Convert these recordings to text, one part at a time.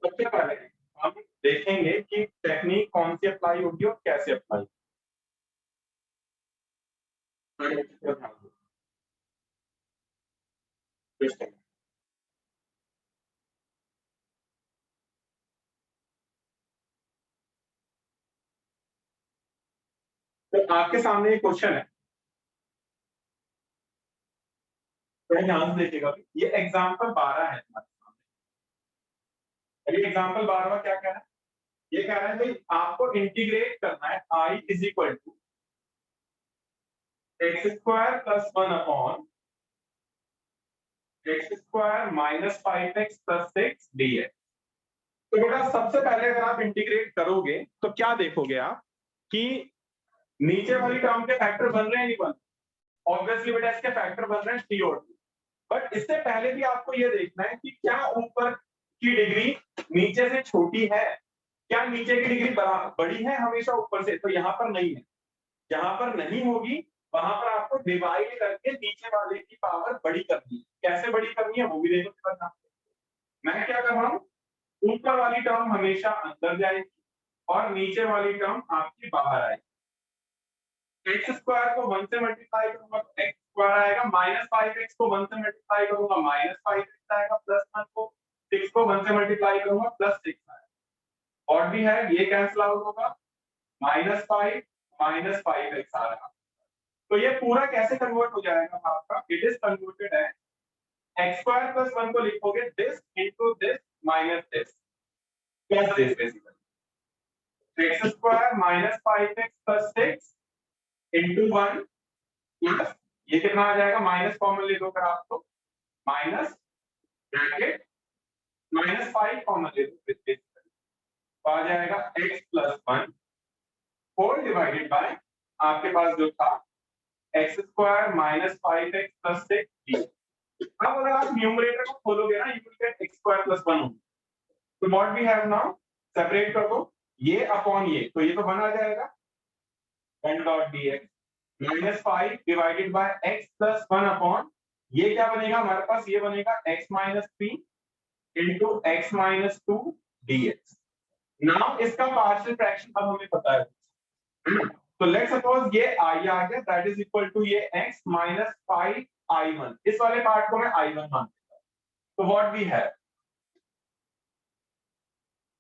सबसे पहले हम देखेंगे कि टेक्निक कौन सी अप्लाई होगी और कैसे अप्लाई। तो आपके सामने एक क्वेश्चन है, थोड़ा ध्यान से देखिएगा। ये एग्जाम्पल 12 है हमारे सामने। ये एग्जाम्पल 12 क्या कह रहा है? ये कह रहा है भाई आपको इंटीग्रेट करना है i is equal to x square plus 1 upon x square minus 5x plus 6 dx। तो बेटा सबसे पहले अगर आप इंटीग्रेट करोगे तो क्या देखोगे आप कि नीचे वाली टर्म के फैक्टर बन रहे हैं नहीं बन। ऑब्वियसली बेटा इसके फैक्टर बन रहे हैं टी और टू। बट इससे पहले भी आपको ये देखना है कि क्या ऊपर की डिग्री नीचे से छोटी है, क्या नीचे की डिग्री बड़ी है हमेशा ऊपर से, तो यहाँ पर नहीं है। जहां पर नहीं होगी वहां पर आपको डिवाइड करके नीचे वाले की पावर बड़ी करनी है। कैसे बड़ी करनी है वो भी देखो। मैं क्या कर रहा हूँ, ऊपर वाली टर्म हमेशा अंदर जाएगी और नीचे वाली टर्म आपकी बाहर आएगी। एक्स स्क्वायर को 1 से मल्टीप्लाई करूंगा तो एक्स स्क्वायर आएगा, माइनस 5x को 1 से मल्टीप्लाई करूंगा माइनस 5x आएगा, प्लस 1 को 6 को 1 से मल्टीप्लाई करूंगा प्लस 6 आएगा। और भी है, ये कैंसिल आउट होगा, -5 -5x आ रहा। तो ये पूरा कैसे कन्वर्ट हो जाएगा आपका? इट इज कन्वर्टेड है एक्स स्क्वायर प्लस 1 को लिखोगे this into this minus this plus this basically. X square minus 5x plus 6 into 1 plus ये कितना आ जाएगा, माइनस कॉमन ले लो अगर आप तो माइनस ब्रैकेट -5 कॉमन ले लो तो आ जाएगा x plus 1 whole divided by आपके पास जो था x square minus 5x plus 6। अब अगर आप न्यूमरेटर को खोलोगे ना, you will get x square plus 1। तो what we have now, separate कर दो ये अपॉन ये, तो ये तो 1 आ जाएगा 1 dot dx -5 divided by x plus 1 upon ये क्या बनेगा हमारे पास, ये बनेगा x minus 3 into x minus 2 dx। Now इसका पार्शियल फ्रैक्शन अब हमें पता है, तो लेट सपोज ये i आ गया, दैट इज इक्वल टू ये x माइनस 5 i1। इस वाले पार्ट को मैं i1 मान लेता हूं। तो व्हाट वी हैव,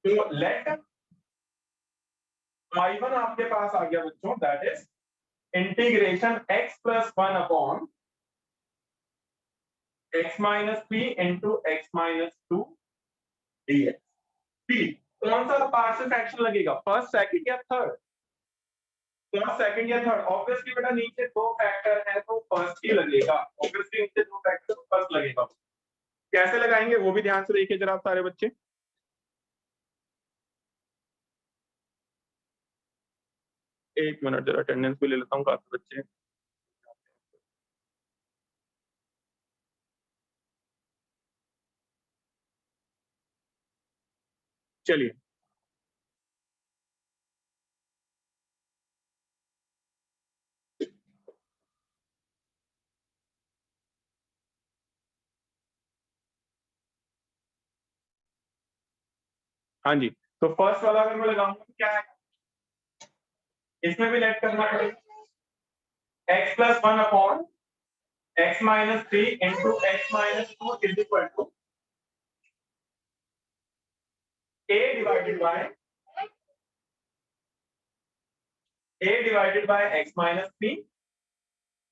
तो लेट i1 आपके पास आ गया बच्चों, that is integration x plus 1 upon x minus 3 into x minus 2 dx। ठीक, कौन सा पार्शियल फ्रैक्शन लगेगा, फर्स्ट सेकंड या थर्ड? फर्स्ट सेकंड या थर्ड? ऑब्वियसली बेटा नीचे दो फैक्टर है तो फर्स्ट ही लगेगा। ऑब्वियसली नीचे दो फैक्टर तो फर्स्ट लगेगा। कैसे लगाएंगे वो भी ध्यान से देखिए जरा आप सारे बच्चे। एक मिनट जरा अटेंडेंस भी ले लेता हूँ काफी बच्चे। चलिए हाँ जी, तो फर्स्ट वाला अगर मैं लगाऊंगा तो क्या है, इसमें भी लेट करना पड़ेगा x plus 1 upon x minus 3 into x minus 2 is equal to a divided by x minus 3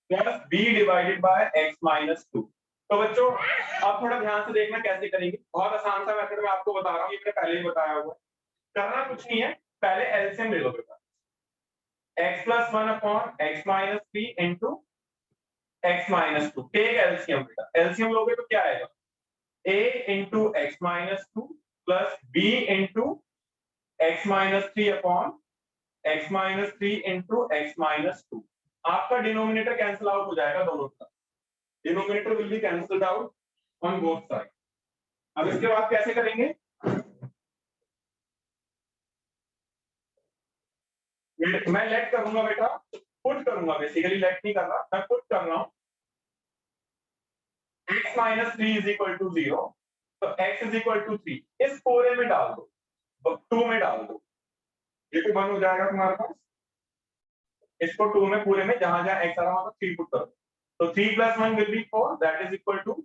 plus b divided by x minus 2। तो बच्चों अब थोड़ा ध्यान से देखना कैसे करेंगे, बहुत आसान सा मेथड मैं आपको बता रहा हूँ, ये मैंने पहले ही बताया हुआ है। करना कुछ नहीं है, पहले एलसीएम ले लो बेटा, x plus 1 upon x minus 3 into x minus 2। Take LCM बेटा, एलसीएम लोगे तो क्या आएगा, a into x minus 2 plus b into x minus 3 upon x minus 3 into x minus 2। आपका डिनोमिनेटर कैंसिल आउट हो जाएगा दोनों तरफ, denominator will be cancelled out on both side. अब इसके बाद कैसे करेंगे, मैं लेट करूंगा बेटा, पुट करूंगा, बेसिकली लेट नहीं कर रहा, मैं पुट कर रहा हूं x minus 3 is equal to 0 तो x इज इक्वल टू 3 इस पूरे में डाल दो, 2 में डाल दो, ये तो 1 हो जाएगा तुम्हारे पास। इसको 2 में पूरे में जहां जहां x आ रहा है 3 पुट करो, तो 3 + 1 will be 4 that is equal to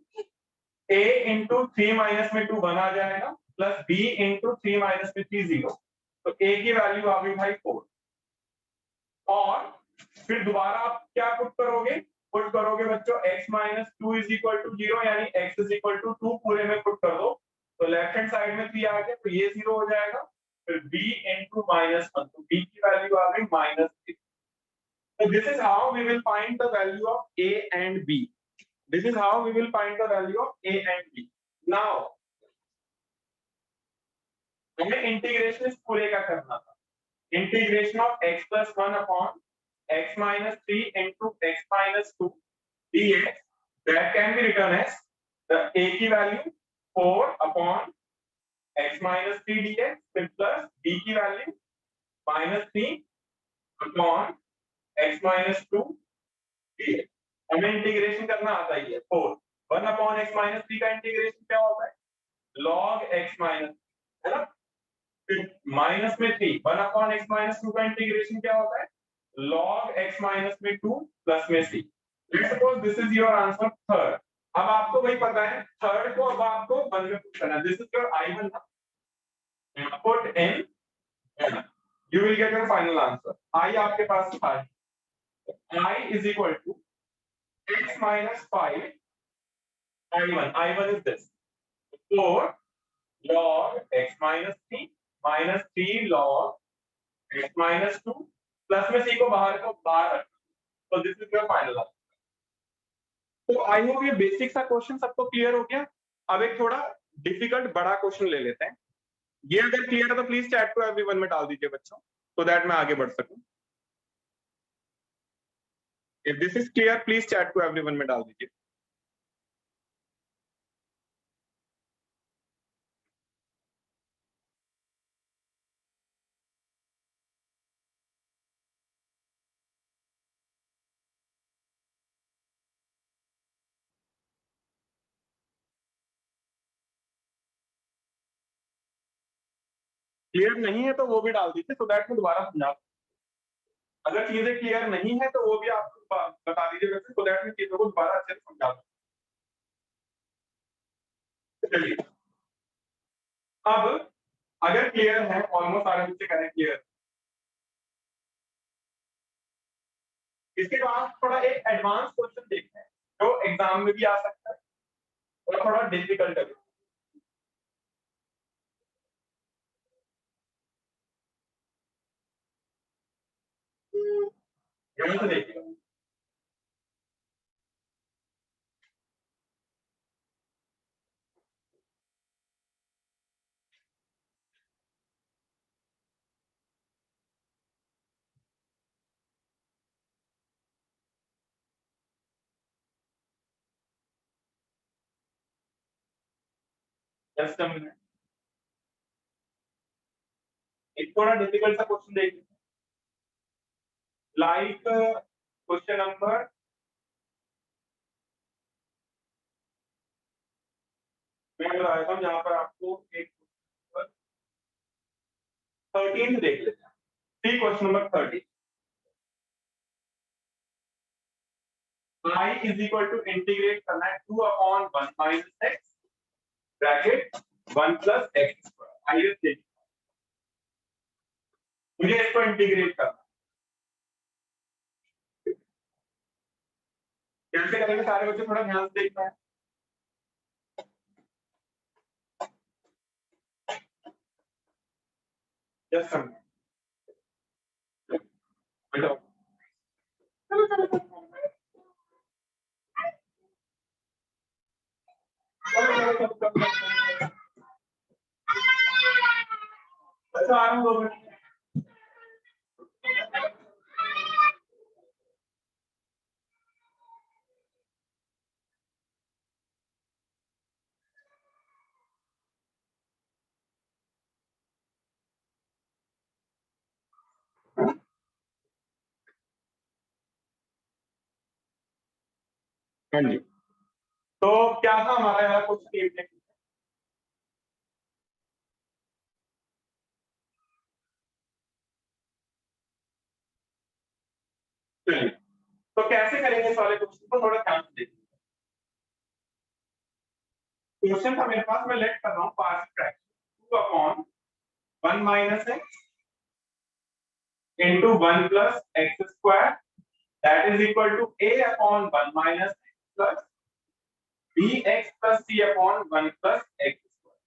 a into 3 minus में 2 1 आ जाएगा प्लस b इंटू 3 माइनस में 3 0, तो a की वैल्यू आ गई भाई 4। और फिर दोबारा आप क्या पुट करोगे, पुट करोगे बच्चों x minus 2 is equal to 0 यानी x इज इक्वल टू 2 पूरे में पुट कर दो, तो लेफ्ट हैंड साइड में 3 आ गया तो ये 0 हो जाएगा, फिर b इंटू माइनस 1, तो b की वैल्यू आ गई -3। So this is how we will find the value of a and b. This is how we will find the value of a and b. Now हमें integration इस पूरे का करना था, integration of x plus 1 upon x minus 3 into x minus 2 dx that can be written as the a की value 4 upon x minus 3 dx फिर plus b की value -3 upon x minus 2 dx। हमें integration करना आता ही है 4 1 upon x minus 3 का integration क्या होता है log x minus, है ना, फिर माइनस में 3 1 अपॉन x माइनस 2 का इंटीग्रेशन क्या होता है log x माइनस में 2 प्लस में c। Let's suppose this is your answer third. अब आपको वही पता है थर्ड को अब आपको 1 में पुट करना है, दिस इज योर i1 ना, put in you will get your final answer. i आपके पास था, i is equal to x minus 5 i1 is this 4 log x minus 3 minus 3 log x minus 2 plus में c को बाहर रखना, तो this is your final answer. तो I hope ये बेसिक सा क्वेश्चन सबको क्लियर हो गया। अब एक थोड़ा डिफिकल्ट बड़ा क्वेश्चन ले लेते हैं, ये अगर क्लियर है तो प्लीज चैट टू एवरीवन में डाल दीजिए बच्चों, so दैट मैं आगे बढ़ सकूं। If this is clear please chat to everyone में डाल दीजिए। क्लियर नहीं है तो वो भी डाल दीजिए, सो दैट मैं दोबारा समझा। अगर चीजें क्लियर नहीं है तो वो भी आप बता दीजिए वैसे, सो दैट मैं चीजों को दोबारा अच्छे से समझा दूं। चलिए अब अगर क्लियर है, ऑलमोस्ट सारे बच्चे करें क्लियर, इसके बाद थोड़ा एक एडवांस क्वेश्चन देखते हैं जो एग्जाम में भी आ सकता है और थोड़ा डिफिकल्ट है। ध्यान से देखिएगा। जस्ट अ मिनट, एक थोड़ा डिफिकल्ट सा क्वेश्चन देखिए, लाइक क्वेश्चन नंबर मैं बता देता हूँ जहां पर आपको एक 13 देख लेते हैं। See question number 30, i is equal to integrate करना है 2 upon 1 minus x bracket 1 plus x square. आइए देखिए, मुझे इसको इंटीग्रेट करना कैसे करेंगे, सारे बच्चे थोड़ा ध्यान से देखना है। जस्ट समझ चलो चलो अच्छा आ रहा हूँ 2 मिनट। हाँ जी, तो क्या था हमारा यहाँ क्वेश्चन, कैसे करेंगे इस वाले क्वेश्चन को, थोड़ा ध्यान से देखिए। क्वेश्चन था मेरे पास, मैं लेट कर रहा हूँ partial fraction 2 upon 1 minus x into 1 plus x square that is equal to a upon 1 minus x plus bx plus c upon 1 plus x square।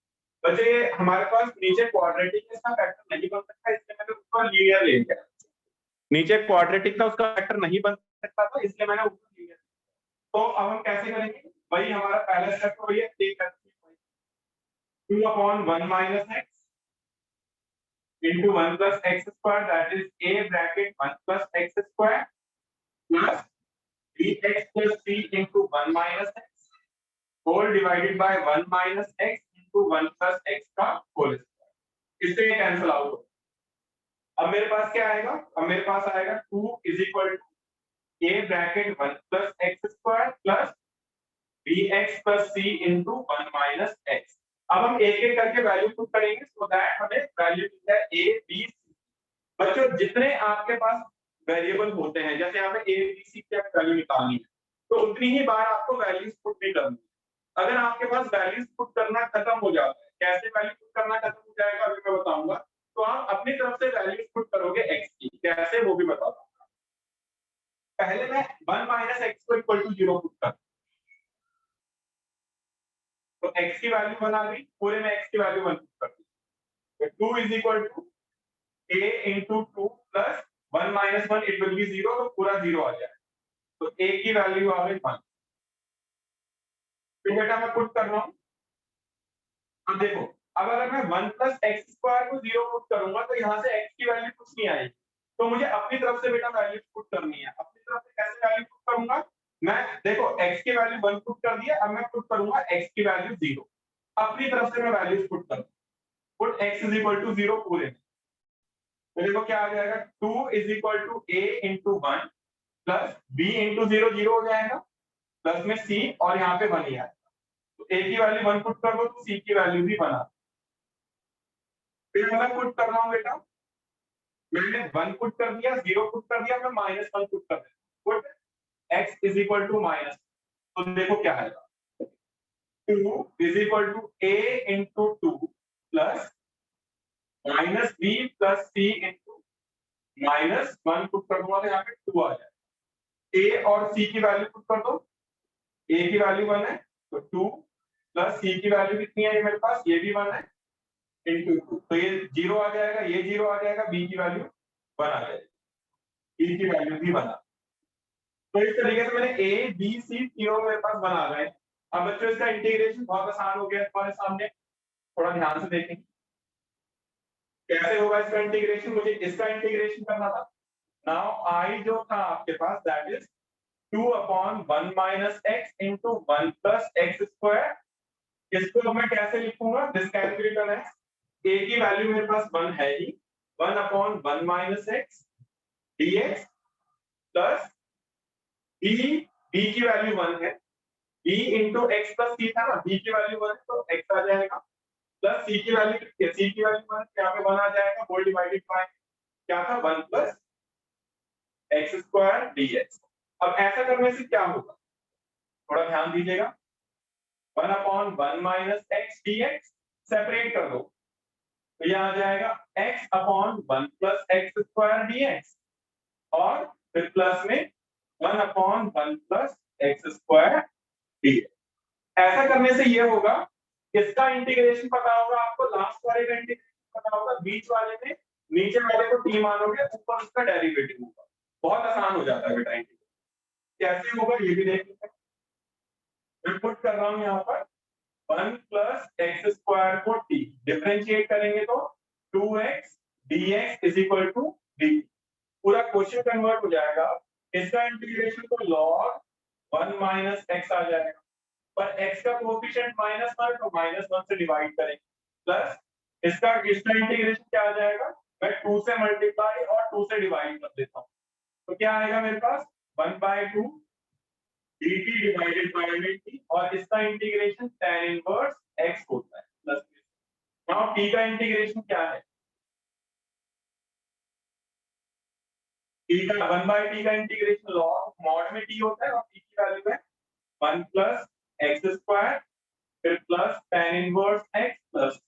बच्चे हमारे पास नीचे क्वाड्रेटिक इसका फैक्टर नहीं बन सकता, इसलिए मैंने ऊपर लीनियर ले लिया। नीचे क्वाड्रेटिक था उसका फैक्टर नहीं बन सकता था, इसलिए मैंने ऊपर लीनियर। तो अब हम कैसे करेंगे, वही हमारा पहला स्टेप तो वही है, 2 upon 1 minus x into 1 plus x square that is a bracket 1 plus x square plus bx plus c into 1 minus x whole divided by 1 minus x into 1 plus x का whole square। इससे ये cancel out हो। अब मेरे पास क्या आएगा, अब मेरे पास आएगा 2 is equal to a bracket 1 plus x square plus bx plus c into 1 minus x। अब हम एक एक करके वैल्यू पुट करेंगे सो दैट हमें वैल्यू मिलता है a b c। बच्चों जितने आपके पास वेरिएबल होते हैं, जैसे यहाँ पे a b c की वैल्यू निकालनी है तो उतनी ही बार आपको वैल्यूज पुट भी करनी है। अगर आपके पास वैल्यूज पुट करना खत्म हो जाता है, कैसे वैल्यू पुट करना खत्म हो जाएगा अभी मैं बताऊंगा, तो आप अपनी तरफ से वैल्यूज पुट करोगे x की, कैसे वो भी बता दूंगा। पहले मैं 1 माइनस एक्स को इक्वल टू 0 पुट कर, तो x की वैल्यू 1 आ गई, पूरे में x की वैल्यू 1 पुट कर दी, तो 2 is equal to a into 2 plus 1 minus 1 it will be 0, तो पूरा 0 आ जाएगा, तो a की वैल्यू आ गई 1। फिर बेटा मैं पुट कर रहा हूँ, अब देखो अब अगर मैं 1 plus x square को 0 पुट करूंगा तो यहाँ से x की वैल्यू कुछ नहीं आएगी, तो मुझे अपनी तरफ से बेटा वैल्यू पुट करनी है। अपनी तरफ से कैसे वैल्यू पुट करूंगा, मैं देखो x की वैल्यू 1 पुट कर दिया, अब मैं पुट करूंगा x की वैल्यू 0, अपनी तरफ से मैं वैल्यूज पुट करूंगा, put x is equal to 0 पूरे में, तो देखो क्या आ जाएगा, 2 is equal to a into 1 plus b into 0 0 हो जाएगा, प्लस में c और यहाँ पे 1 ही आएगा, तो a की वैल्यू 1 पुट कर दो तो c की वैल्यू भी 1 आ। फिर मैं पुट कर रहा हूँ बेटा, मैंने 1 पुट कर दिया, 0 पुट कर दिया, मैं -1 पुट कर दिया, put x is equal to minus, तो देखो क्या आएगा, 2 is equal to a into 2 plus minus b plus c into -1 put कर दूंगा तो यहाँ पे 2 आ जाएगा। a और c की वैल्यू पुट कर दो, a की वैल्यू 1 है तो 2 प्लस c की वैल्यू कितनी है मेरे पास, ये भी 1 है इनटू 2, तो ये 0 आ जाएगा, ये 0 आ जाएगा, b की वैल्यू 1 आ जाएगी, e की वैल्यू भी 1 आ। तो इस तरीके से मैंने a b c तीनों मेरे पास बना गए। अब बच्चों इसका इंटीग्रेशन बहुत आसान हो गया तुम्हारे सामने, थोड़ा ध्यान से देखें कैसे होगा इसका इंटीग्रेशन। मुझे इसका इंटीग्रेशन करना था, नाउ आई जो था आपके पास that is 2 upon 1 minus x into 1 plus x square। इसको मैं कैसे लिखूंगा, this can be written as a की वैल्यू मेरे पास 1 है ही, 1 upon 1 minus x dx plus b की वैल्यू 1 है, b into x plus c था ना, b की वैल्यू 1 है तो x आ जाएगा, प्लस c की वैल्यू कितनी है, c की वैल्यू 1 यहाँ पे 1 आ जाएगा, होल डिवाइडेड बाय क्या था 1 प्लस x स्क्वायर dx। अब ऐसा करने से क्या होगा, थोड़ा ध्यान दीजिएगा, 1 upon 1 minus x dx separate कर दो, तो यह आ जाएगा x upon 1 plus x square dx और फिर प्लस में 1 upon 1 plus x square dx। ऐसा करने से ये होगा, इसका इंटीग्रेशन पता होगा आपको, लास्ट वाले का इंटीग्रेशन पता होगा, बीच वाले में नीचे वाले को t मानोगे, ऊपर उसका डेरिवेटिव होगा, बहुत आसान हो जाता है बेटा इंटीग्रेशन। कैसे होगा ये भी देख लेते हैं, मैं पुट कर रहा हूं यहाँ पर 1 प्लस एक्स स्क्वायर को t डिफरेंशिएट करेंगे तो 2x dx is equal to dt, पूरा क्वेश्चन कन्वर्ट हो जाएगा, इसका इंटीग्रेशन तो log 1 माइनस x आ जाएगा, पर x का कोएफिशिएंट -1 तो -1 से डिवाइड करेंगे, प्लस इसका इंटीग्रेशन क्या आ जाएगा, मैं 2 से मल्टीप्लाई और 2 से डिवाइड कर देता हूं, तो क्या आएगा मेरे पास 1/2 dt डिवाइडेड बाय dt, और इसका इंटीग्रेशन tan इनवर्स x होता है प्लस। नाउ t का इंटीग्रेशन क्या है, t का 1/t का इंटीग्रेशन log मॉड में टी होता है और टी की वैल्यू है 1 प्लस एक्स स्क्वायर फिर plus tan inverse x plus.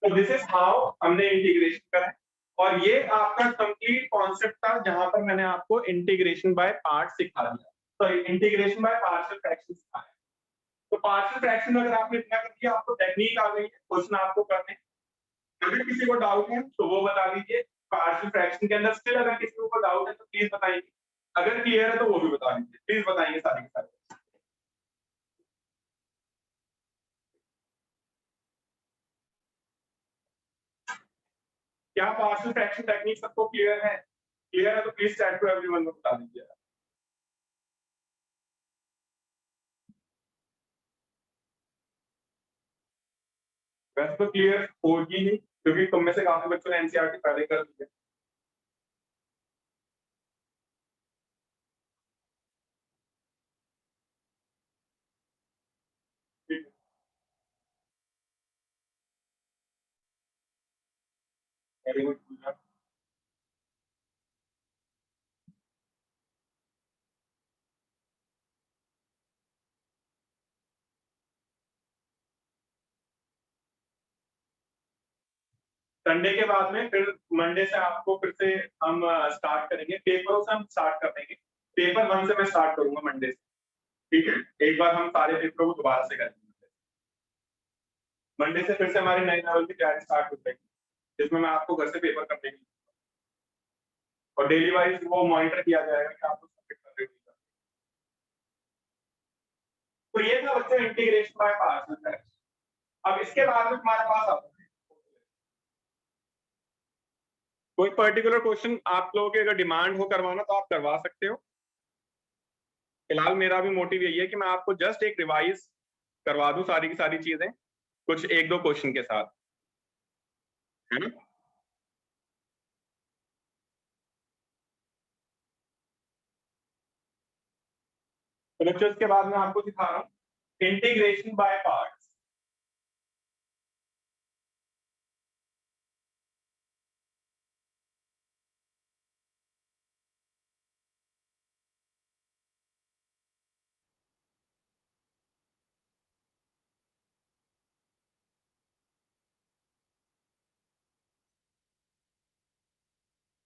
तो दिस इज हाउ हमने इंटीग्रेशन करा है और ये आपका कंप्लीट कॉन्सेप्ट था जहां पर मैंने आपको इंटीग्रेशन बाय पार्ट सिखा दिया, sorry integration by partial fraction सिखाया। तो पार्शियल फ्रैक्शन अगर आपने इतना कर दिया आपको टेक्निक आ गई है क्वेश्चन आपको करने। अगर किसी को डाउट है तो वो बता दीजिए, पार्शियल फ्रैक्शन के अंदर स्टिल अगर किसी को डाउट है तो प्लीज बताइए, अगर क्लियर है तो वो भी बता दीजिए, प्लीज बताइए सारी के सारी। क्या पार्शियल फ्रैक्शन टेक्निक सबको क्लियर है? क्लियर है तो प्लीज चैट टू एवरीवन में बता दीजिए। वैसे तो क्लियर होगी नहीं क्योंकि तुम में से काफी बच्चों ने एनसीईआरटी पहले कर दी है। ठीक है, वेरी गुड। संडे के बाद में फिर मंडे से आपको फिर से हम स्टार्ट करेंगे, पेपरों से हम स्टार्ट कर देंगे। पेपर 1 से मैं स्टार्ट करूंगा मंडे से। ठीक है, एक बार हम सारे पेपरों को दोबारा से करेंगे। मंडे से फिर से हमारे नए लेवल की तैयारी स्टार्ट हो जाएगी जिसमें मैं आपको घर से पेपर करने की और डेली वाइज वो मॉनिटर किया जाएगा कि आप सबमिट कर रहे हो। तो ये था बच्चों इंटीग्रेशन बाय पार्शियल फ्रैक्शन। अब इसके बाद में हमारे पास आता है कोई पर्टिकुलर क्वेश्चन आप लोगों की अगर डिमांड हो करवाना तो आप करवा सकते हो। फिलहाल मेरा भी मोटिव यही है कि मैं आपको जस्ट एक रिवाइज करवा दूं सारी की सारी चीजें कुछ एक दो क्वेश्चन के साथ, है ना। तो बच्चों इसके बाद मैं आपको दिखा रहा हूँ इंटीग्रेशन बाय पार्ट्स।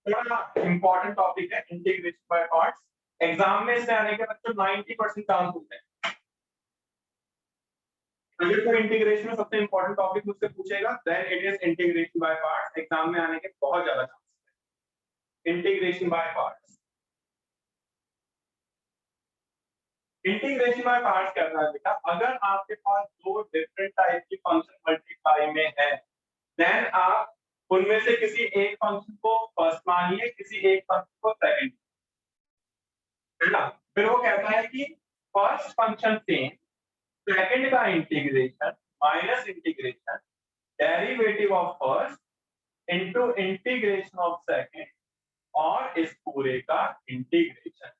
बड़ा इंपॉर्टेंट टॉपिक है इंटीग्रेशन बाय पार्ट्स। एग्जाम में इससे आने के बच्चों 90% चांस होते हैं। अगर कोई इंटीग्रेशन में सबसे इंपॉर्टेंट टॉपिक मुझसे पूछेगा then it is integration by parts. Exam में आने के बहुत ज्यादा चांस है integration by parts. Integration by parts कहता है बेटा अगर आपके पास दो डिफरेंट टाइप की फंक्शन मल्टीप्लाई में है देन आप उनमें से किसी एक फंक्शन को फर्स्ट मानिए किसी एक फंक्शन को सेकंड, है ना। फिर वो कहता है कि फर्स्ट फंक्शन से सेकंड का integration minus integration derivative of first into integration of second और इस पूरे का इंटीग्रेशन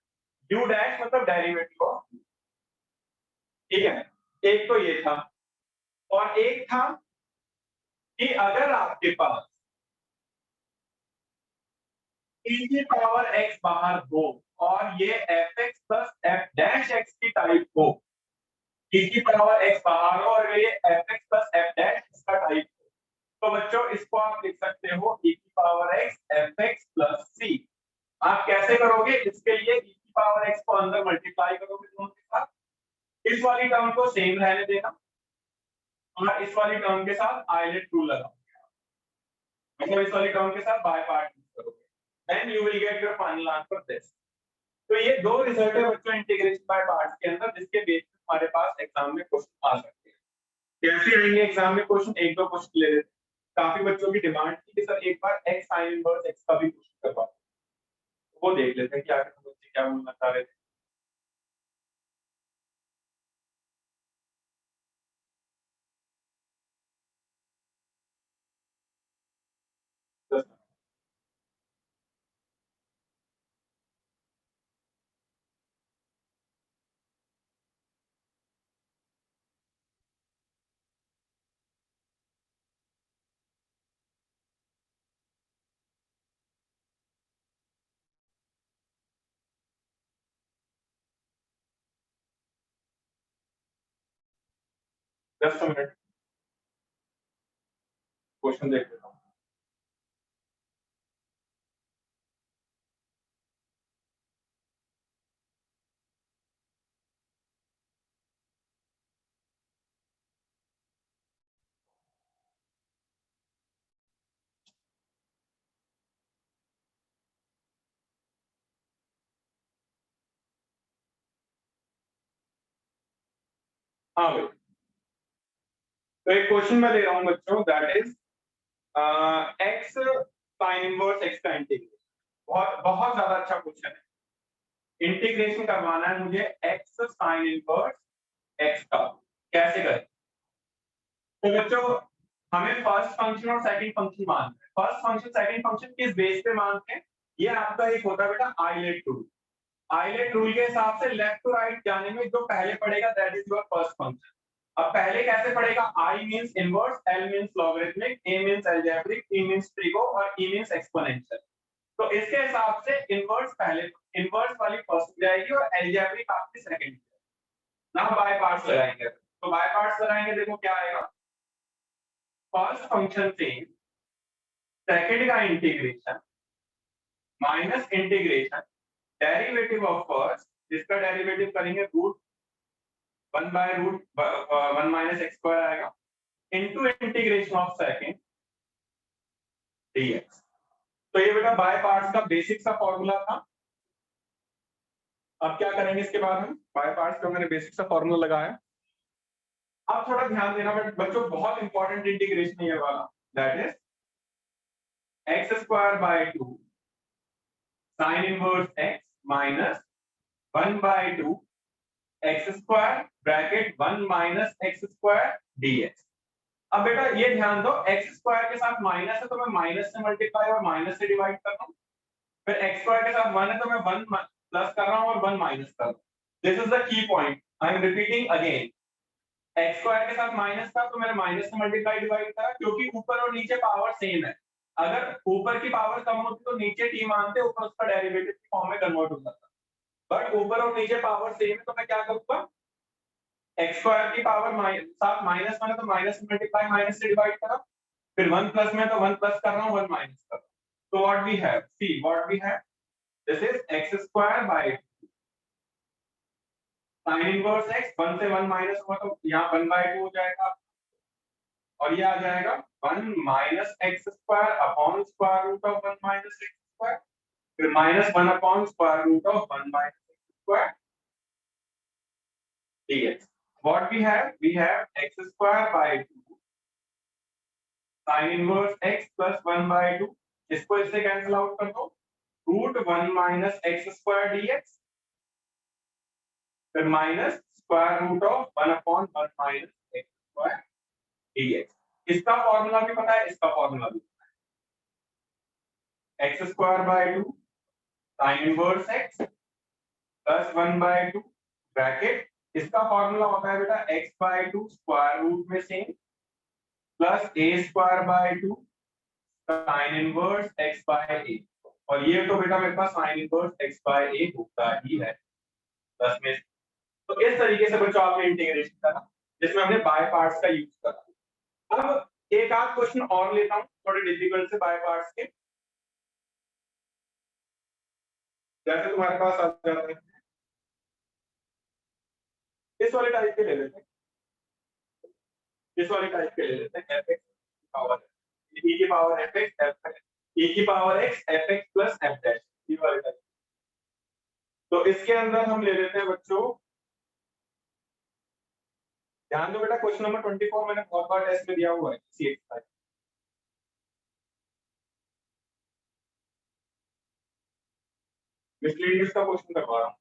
यू डैश मतलब डेरिवेटिव ऑफ, ठीक है। एक तो ये था और एक था कि अगर आपके पास e की पावर x बाहर हो और ये fx plus f dash x की टाइप हो, e की पावर x बाहर हो और ये fx प्लस f डैश इसका टाइप हो, तो बच्चों इसको आप लिख सकते हो e की power x fx plus c। आप कैसे करोगे? इसके लिए e की पावर x को अंदर मल्टीप्लाई करोगे दोनों के साथ, इस वाली टर्म को सेम रहने देना और इस वाली टर्म के साथ आइलेट रूल लगाओ, मतलब इस वाली टर्म के साथ बाय पार्ट यूज करोगे, then you will get your final answer this. तो ये दो रिजल्ट है बच्चों इंटीग्रेशन बाय पार्ट्स के अंदर जिसके बेस पे हमारे पास एग्जाम में क्वेश्चन आ सकते हैं। कैसे आएंगे एग्जाम में क्वेश्चन? एक दो क्वेश्चन ले लेते हैं। काफी बच्चों की डिमांड थी कि सर एक बार x sin इनवर्स x का भी क्वेश्चन करवा, वो देख लेते हैं कि आगे हम बच्चे क्या बोलना चाह रहे थे। जस्ट अ मिनट, क्वेश्चन देख लेता हूँ। हाँ भाई, तो एक क्वेश्चन मैं ले रहा हूँ बच्चों, that is x sign inverse x का इंटीग्रेशन। बहुत बहुत ज्यादा अच्छा क्वेश्चन है। इंटीग्रेशन करवाना है मुझे एक्स साइन इनवर्स एक्स का, कैसे करें? तो बच्चों हमें फर्स्ट फंक्शन और सेकंड फंक्शन मानना है। फर्स्ट फंक्शन सेकंड फंक्शन किस बेस पे मानते हैं? ये आपका एक होता है बेटा आइलेट रूल। आइलेट रूल के हिसाब से लेफ्ट टू राइट जाने में जो पहले पड़ेगा that is your first function. अब पहले कैसे पड़ेगा? आई means inverse, L means logarithmic, ए मींस अलजेब्रिक, ई मींस ट्रिगो और ई मींस एक्सपोनेंशियल। तो इसके हिसाब से इनवर्स पहले, इनवर्स वाली फर्स्ट जाएगी और अलजेब्रिक आपकी सेकंड। ना बाय पार्ट्स लगाएंगे, तो बाय पार्ट्स लगाएंगे, देखो क्या आएगा। फर्स्ट फंक्शन से सेकंड का integration minus integration derivative of first, जिसका डेरिवेटिव करेंगे root 1 by root 1 minus x square आएगा, into integration of second dx. तो ये बेटा बाय पार्ट्स का बेसिक सा फॉर्मूला था। अब क्या करेंगे इसके बाद? हम बाय पार्ट्स का मैंने बेसिक सा फॉर्मूला लगाया। अब थोड़ा ध्यान देना बच्चों, बहुत इंपॉर्टेंट इंटीग्रेशन है ये वाला, that is x square by 2 sine inverse x minus 1 by 2 x square bracket 1 minus x square dx. अब बेटा ये ध्यान दो, एक्स स्क्वायर के साथ माइनस है तो मैं माइनस से मल्टीप्लाई और माइनस से डिवाइड कर रहा हूँ। फिर एक्स स्क्वायर के साथ 1 है तो मैं 1 प्लस कर रहा हूँ और 1 माइनस कर रहा हूँ। This is the key point, I am repeating again. X square के साथ माइनस था तो मैंने माइनस से मल्टीप्लाई डिवाइड करा, क्योंकि ऊपर और नीचे पावर सेम है। अगर ऊपर की पावर कम होती तो नीचे टी मानते, ऊपर उसका डेरिवेटिव की फॉर्म में कन्वर्ट हो जाता। बट ऊपर और नीचे पावर सेम है तो मैं क्या करूंगा, एक्स स्क्वायर की पावर साथ माइनस 1 है तो माइनस से मल्टीप्लाई माइनस से डिवाइड करा, फिर 1 प्लस में तो 1 प्लस कर रहा हूँ 1 माइनस कर रहा हूँ। तो what we have, see what we have, this is x square by sine inverse x, 1 से 1 माइनस हुआ तो यहाँ 1 बाय 2 हो जाएगा, और ये आ जाएगा 1 minus x square upon square root of 1 minus x square, फिर minus 1 upon square root of 1 minus x square dx. What we have x square by 2 sin inverse x plus 1 by 2, इसको इससे cancel out कर दो, root 1 minus x square dx, फिर minus square root of 1 upon 1 minus x square dx। इसका formula भी पता है, इसका फॉर्मूला भी पता है, x square by 2 sin inverse x plus 1 by 2 bracket, इसका फॉर्मूला होता है बेटा x बाय 2 स्क्वायर रूट में same plus a square by 2 sine inverse x by a, और ये तो बेटा मेरे पास sine inverse x by a होता ही है प्लस में। तो इस तरीके से बच्चों आपने इंटीग्रेशन करा, जिसमें हमने बाय पार्ट्स का यूज करा। अब एक आध क्वेश्चन और लेता हूं थोड़े डिफिकल्ट से बाय पार्ट्स के, जैसे तुम्हारे पास आ जाते हैं इस वाले टाइप के ले लेते हैं, इस वाले टाइप के ले लेते हैं, fx पावर e की पावर fx f e की power x fx plus f dash, ये वाले टाइप। तो इसके अंदर हम ले लेते हैं बच्चों, ध्यान दो बेटा, क्वेश्चन नंबर 24 मैंने बहुत बार टेस्ट में दिया हुआ है, सी मिसलीनियस का क्वेश्चन करवा रहा हूँ।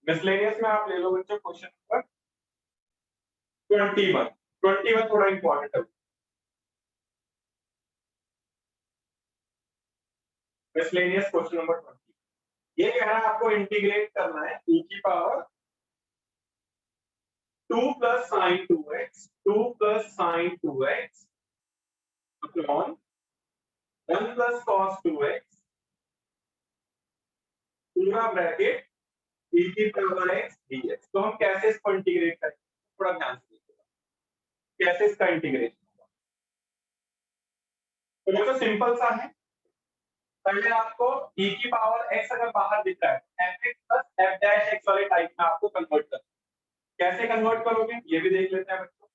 मिसलेनियस में आप ले लो बच्चों क्वेश्चन नंबर 21। 21 थोड़ा इंपॉर्टेंट है। मिसलेनियस क्वेश्चन नंबर 20, ये कह रहा है आपको इंटीग्रेट करना है e की power 2 plus sin 2x 2 plus sin 2x upon 1 plus cos 2x पूरा ब्रैकेट e की पावर x dx। तो हम कैसे इसको इंटीग्रेट करेंगे, थोड़ा ध्यान से देखिएगा कैसे इसका इंटीग्रेशन होगा। तो देखो सिंपल सा है, पहले आपको e की पावर x अगर बाहर दिख रहा है fx plus f dash x वाले टाइप में आपको कन्वर्ट करना है। कैसे कन्वर्ट करोगे ये भी देख लेते हैं बच्चों।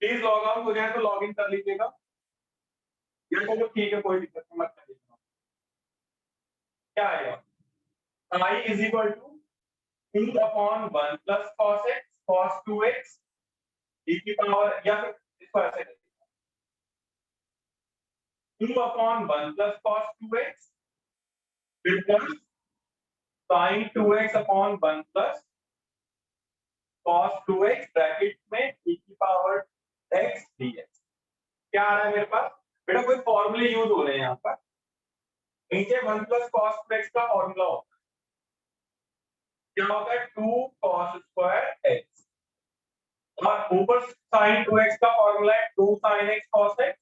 प्लीज लॉग आउट हो जाए तो लॉग इन कर लीजिएगा, या चलो ठीक है कोई दिक्कत नहीं, मत करिए। क्या आएगा, I is equal to 2 upon 1 plus cos x cos 2x e की पावर, या फिर इसको ऐसे करिए 2 upon 1 plus cos 2x फिर plus sin 2x upon 1 plus cos 2x bracket में e की पावर x dx। क्या आ रहा है मेरे पास बेटा, कोई फॉर्मूले यूज हो रहे हैं यहाँ पर। नीचे 1 plus cos 2x का फॉर्मूला होता है, क्या होता है 2 cos स्क्वायर x, और ऊपर sin 2x का फॉर्मूला है 2 sin x cos x,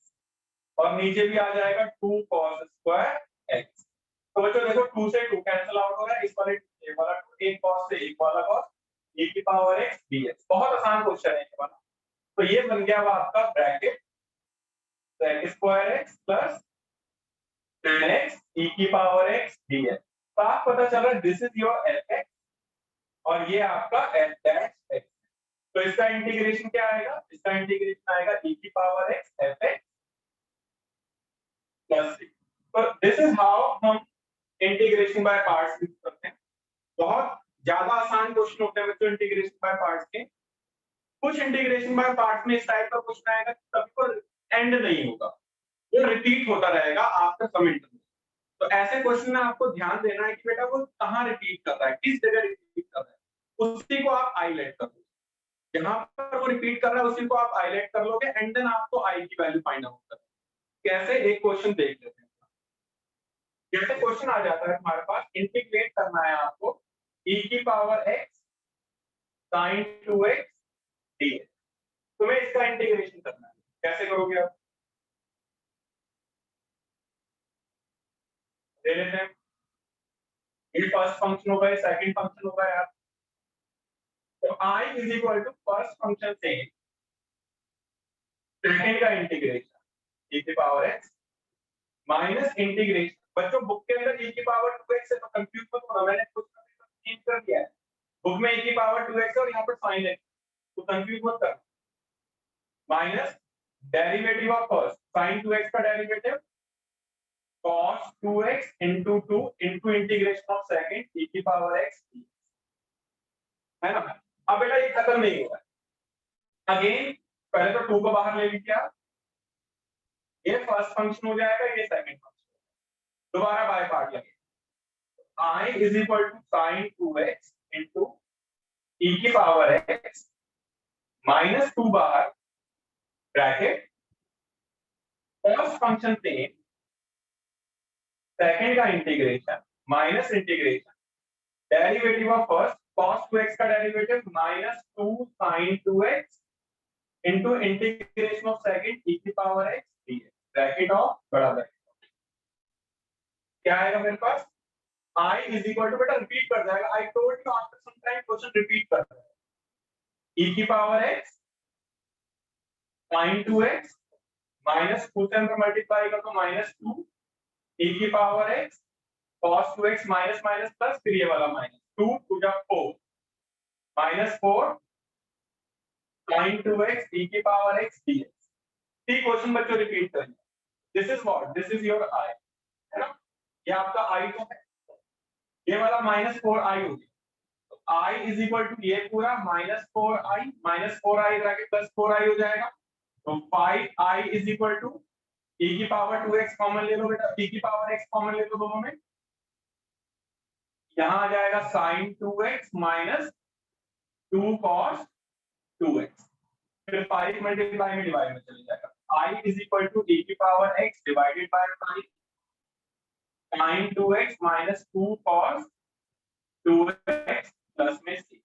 और नीचे भी आ जाएगा 2 cos स्क्वायर x। तो बच्चों देखो 2 से 2 कैंसिल आउट हो रहा है, इस वाले ये वाला 1 cos से 1 वाला cos e की पावर x dx। बहुत आसान क्वेश्चन है ये वाला। तो ये बन गया हुआ आपका bracket sec square x plus tan x e की पावर x dx। तो आप पता चल रहा है दिस इज योर fx और ये आपका f डैश x। तो इसका इंटीग्रेशन क्या आएगा, इसका इंटीग्रेशन आएगा e की power x fx plus c। तो दिस इज हाउ हम इंटीग्रेशन बाय पार्ट्स यूज करते हैं। बहुत ज्यादा आसान क्वेश्चन होते हैं बच्चों इंटीग्रेशन बाय पार्ट्स के। कुछ इंटीग्रेशन बाय पार्ट्स में इस टाइप का क्वेश्चन आएगा कभी को एंड नहीं होगा, वो रिपीट होता रहेगा आफ्टर सम इंटरवल। तो ऐसे क्वेश्चन में आपको ध्यान देना है कि बेटा वो कहां रिपीट कर रहा है, किस जगह रिपीट कर रहा है, उसी को आप हाईलाइट कर लो। जहां पर वो रिपीट कर रहा है उसी को आप हाईलाइट कर लोगे एंड देन आपको आई की वैल्यू फाइंड आउट करना है। कैसे, एक क्वेश्चन देख लेते हैं। जैसे क्वेश्चन आ जाता है हमारे पास, इंटीग्रेट करना है आपको e की power x sin 2x dx। तुम्हें इसका इंटीग्रेशन करना है, कैसे करोगे आप, ले लेते हैं। ये फर्स्ट फंक्शन होगा, ये सेकंड फंक्शन होगा यार। तो i is equal to first function से सेकंड का इंटीग्रेशन e की पावर x माइनस इंटीग्रेशन। बच्चों बुक के अंदर e की पावर 2x है तो कंफ्यूज मत होना, मैंने कुछ चेंज कर दिया है। बुक में e की पावर 2x है और यहाँ पर sin x, तो कंफ्यूज मत कर। Minus derivative of first sin 2x का derivative cos 2x into 2 into integration of second e की पावर x, है ना। अब बेटा ये खत्म नहीं हुआ है, अगेन पहले तो 2 को बाहर ले लीजिए आप, ये फर्स्ट फंक्शन हो जाएगा, ये सेकंड फंक्शन, दोबारा बाय पार्ट लगे। I is equal to sin 2x into e की पावर x माइनस 2 बाहर ब्रैकेट फर्स्ट फंक्शन से सेकंड का integration minus integration derivative of first cos 2x का derivative minus 2 sin 2x into integration of second e की power x dx bracket of बड़ा bracket. क्या आएगा मेरे पास, I is equal to, बेटा repeat कर जाएगा, I told you after some time question repeat कर जाएगा। e की power x sin 2x minus 2 से मल्टीप्लाई कर तो माइनस 2 e की power x cos 2x minus minus plus, फिर ये वाला minus 2 to the 4 minus 4 sin 2x e की पावर x dx। ठीक क्वेश्चन बच्चों रिपीट करेंगे। This is what, this is your i, है ना, ये आपका i तो है, ये वाला माइनस 4i हो गया। तो i इज इक्वल टू ये पूरा minus 4i minus 4i bracket plus 4i हो जाएगा। तो 5i is equal to e की पावर 2x कॉमन ले लो बेटा, e की पावर x कॉमन ले लो दोनों में, यहां आ जाएगा sin 2x minus 2 cos 2x, फिर 5 मल्टीप्लाई में डिवाइड में चले जाएगा। i is equal to e की power x divided by 5 sin 2x minus 2 cos 2x plus में c।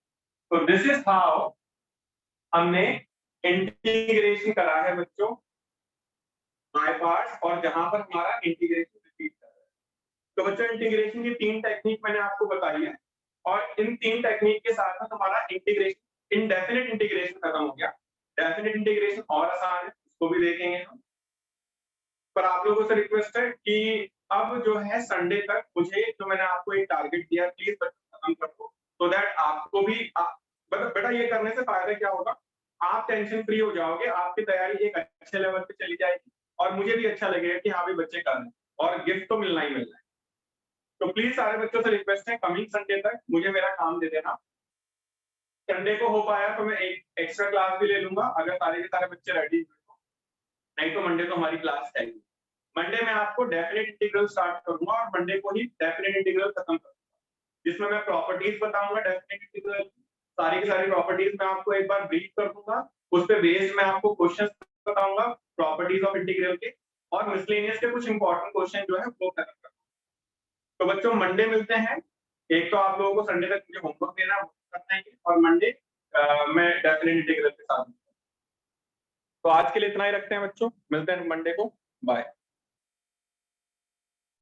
तो दिस इज हाउ हमने इंटीग्रेशन करा है बच्चों बाय पार्ट्स, और जहां पर हमारा इंटीग्रेशन रिपीट कर रहा है। तो बच्चों इंटीग्रेशन की 3 टेक्निक मैंने आपको बताई है, और इन 3 टेक्निक के साथ में हमारा इंटीग्रेशन इनडेफिनिट इंटीग्रेशन खत्म हो गया। डेफिनिट इंटीग्रेशन और आसान है, उसको भी देखेंगे हम। पर आप लोगों से रिक्वेस्ट है कि अब जो है संडे तक मुझे जो मैंने आपको एक टारगेट दिया प्लीज बच्चों खत्म कर दो, सो दैट आपको भी बेटा ये करने से फायदा क्या होगा, आप टेंशन फ्री हो जाओगे, आपकी तैयारी एक अच्छे लेवल पे चली जाएगी, और मुझे भी अच्छा लगेगा कि हाँ भी बच्चे कर रहे हैं, और गिफ्ट तो मिलना ही मिलना है। तो प्लीज सारे बच्चों से रिक्वेस्ट है कमिंग संडे तक मुझे मेरा काम दे देना। संडे को हो पाया तो मैं एक एक्स्ट्रा क्लास भी ले लूंगा अगर सारे के सारे बच्चे रेडी हुए तो, नहीं तो मंडे तो हमारी क्लास है ही। मंडे में आपको डेफिनेट इंटीग्रल स्टार्ट करूंगा और मंडे को ही डेफिनेट इंटीग्रल खत्म करूंगा, जिसमें मैं प्रॉपर्टीज बताऊंगा डेफिनेट इंटीग्रल की, सारी की सारी प्रॉपर्टीज मैं आपको एक बार ब्रीफ कर दूंगा, उस पे बेस्ड मैं आपको क्वेश्चंस बताऊंगा प्रॉपर्टीज ऑफ इंटीग्रल के, और मिसलेनियस के कुछ इंपॉर्टेंट क्वेश्चन जो है वो खत्म करूंगा। तो बच्चों मंडे मिलते हैं, एक तो आप लोगों को संडे तक मुझे होमवर्क देना करना है, और मंडे मैं डेफिनेट इंटीग्रल के साथ। तो आज के लिए इतना ही रखते हैं बच्चों, मिलते हैं मंडे को, बाय।